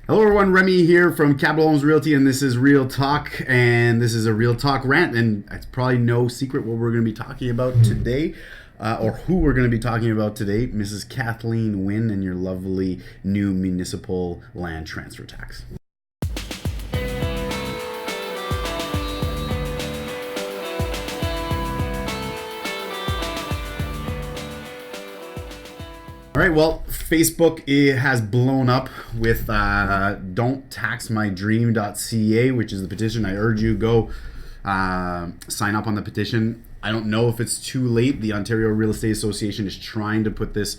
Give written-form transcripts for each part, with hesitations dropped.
Hello everyone, Remy here from Capital Homes Realty, and this is Real Talk, and this is a Real Talk rant, and it's probably no secret what we're going to be talking about today, or who we're going to be talking about today, Mrs. Kathleen Wynne and your lovely new municipal land transfer tax. All right, well, Facebook has blown up with don'ttaxmydream.ca, which is the petition. I urge you, go sign up on the petition. I don't know if it's too late. The Ontario Real Estate Association is trying to put this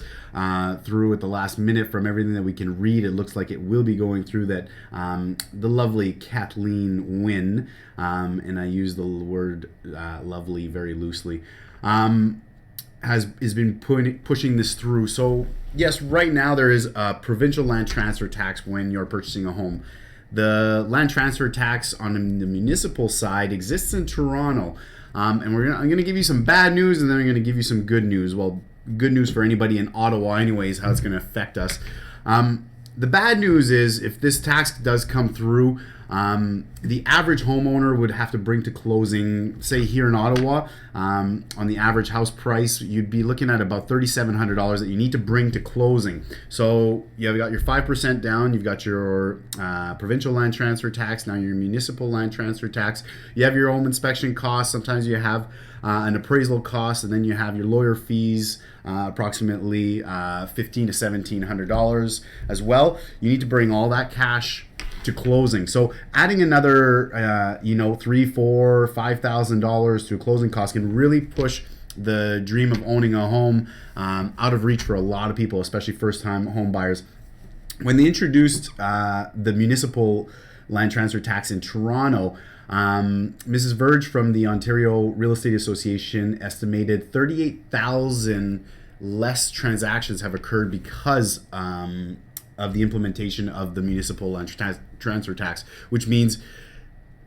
through at the last minute. From everything that we can read, it looks like it will be going through that. The lovely Kathleen Wynne, and I use the word lovely very loosely, has been pushing this through. So yes, right now there is a provincial land transfer tax when you're purchasing a home. The land transfer tax on the municipal side exists in Toronto, and I'm gonna give you some bad news, and then I'm gonna give you some good news. Well, good news for anybody in Ottawa, anyways, how it's gonna affect us. The bad news is if this tax does come through, the average homeowner would have to bring to closing, say here in Ottawa, on the average house price, you'd be looking at about $3,700 that you need to bring to closing. So you've got your 5% down, you've got your provincial land transfer tax, now your municipal land transfer tax. You have your home inspection costs, sometimes you have an appraisal cost, and then you have your lawyer fees, approximately $1,500 to $1,700 as well. You need to bring all that cash to closing. So adding another, $3,000, $4,000, $5,000 to closing costs can really push the dream of owning a home out of reach for a lot of people, especially first-time home buyers. When they introduced the municipal land transfer tax in Toronto, Mrs. Verge from the Ontario Real Estate Association estimated 38,000 less transactions have occurred because of the implementation of the municipal land transfer tax, which means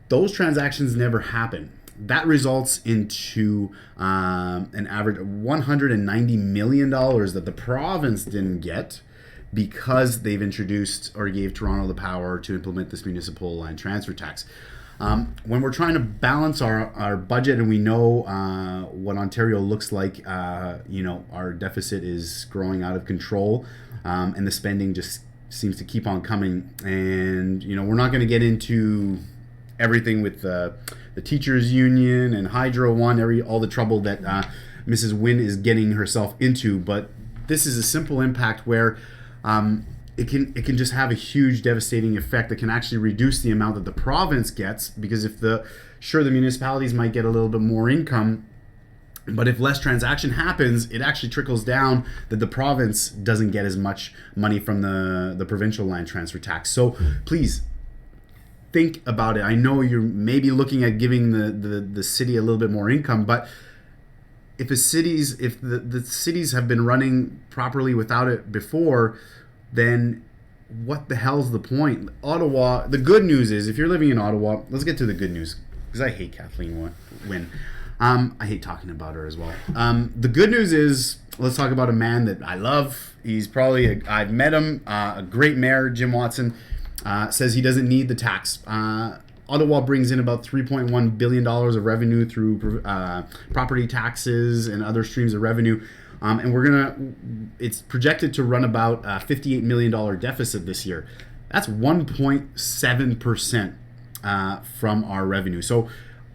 those transactions never happen. That results into an average of $190 million that the province didn't get because they've introduced or gave Toronto the power to implement this municipal land transfer tax. When we're trying to balance our budget, and we know what Ontario looks like, our deficit is growing out of control, and the spending just seems to keep on coming. And we're not going to get into everything with the teachers union and Hydro One, all the trouble that Mrs. Wynne is getting herself into. But this is a simple impact where it can just have a huge devastating effect that can actually reduce the amount that the province gets, because the municipalities might get a little bit more income, but if less transaction happens, it actually trickles down that the province doesn't get as much money from the provincial land transfer tax. So please think about it. I know you're maybe looking at giving the city a little bit more income, but if the cities have been running properly without it before, then what the hell's the point? Ottawa, the good news is, if you're living in Ottawa, let's get to the good news, because I hate Kathleen Wynne. I hate talking about her as well. The good news is, let's talk about a man that I love. He's probably, I've met him, a great mayor, Jim Watson, says he doesn't need the tax. Ottawa brings in about $3.1 billion of revenue through property taxes and other streams of revenue. And it's projected to run about a $58 million deficit this year. That's 1.7% from our revenue. So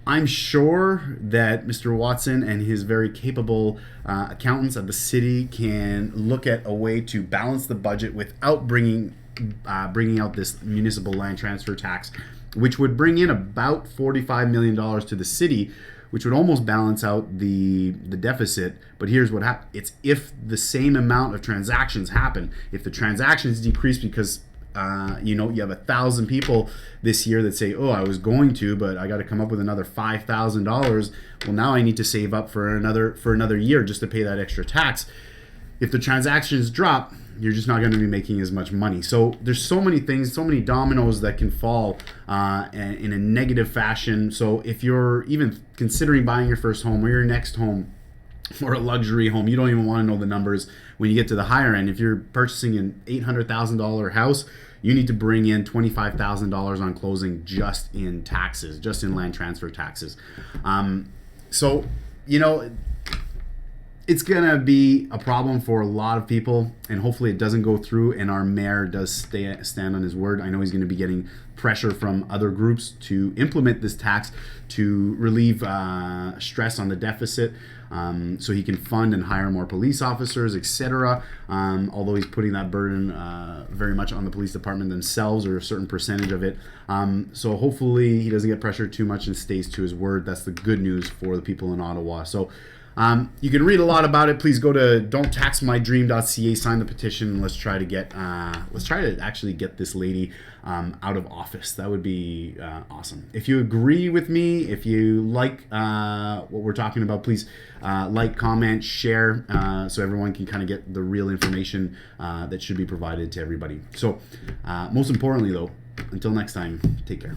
I'm sure that Mr. Watson and his very capable accountants at the city can look at a way to balance the budget without bringing out this municipal land transfer tax, which would bring in about $45 million to the city, which would almost balance out the deficit. But here's what happens. It's if the same amount of transactions happen. If the transactions decrease because you have 1,000 people this year that say, oh, I was going to, but I got to come up with another $5,000. Well, now I need to save up for another year just to pay that extra tax. If the transactions drop, you're just not going to be making as much money. So there's so many things, so many dominoes that can fall in a negative fashion. So if you're even considering buying your first home or your next home or a luxury home, you don't even want to know the numbers when you get to the higher end. If you're purchasing an $800,000 house, you need to bring in $25,000 on closing just in taxes, just in land transfer taxes. So, you know, it's gonna be a problem for a lot of people, and hopefully it doesn't go through and our mayor does stand on his word. I know he's gonna be getting pressure from other groups to implement this tax to relieve stress on the deficit, so he can fund and hire more police officers, etc. Although he's putting that burden very much on the police department themselves, or a certain percentage of it. So hopefully he doesn't get pressured too much and stays to his word. That's the good news for the people in Ottawa. So you can read a lot about it. Please go to don'ttaxmydream.ca, sign the petition, and let's try to actually get this lady out of office. That would be awesome. If you agree with me, if you like what we're talking about, please like, comment, share, so everyone can kind of get the real information that should be provided to everybody. So most importantly though, until next time, take care.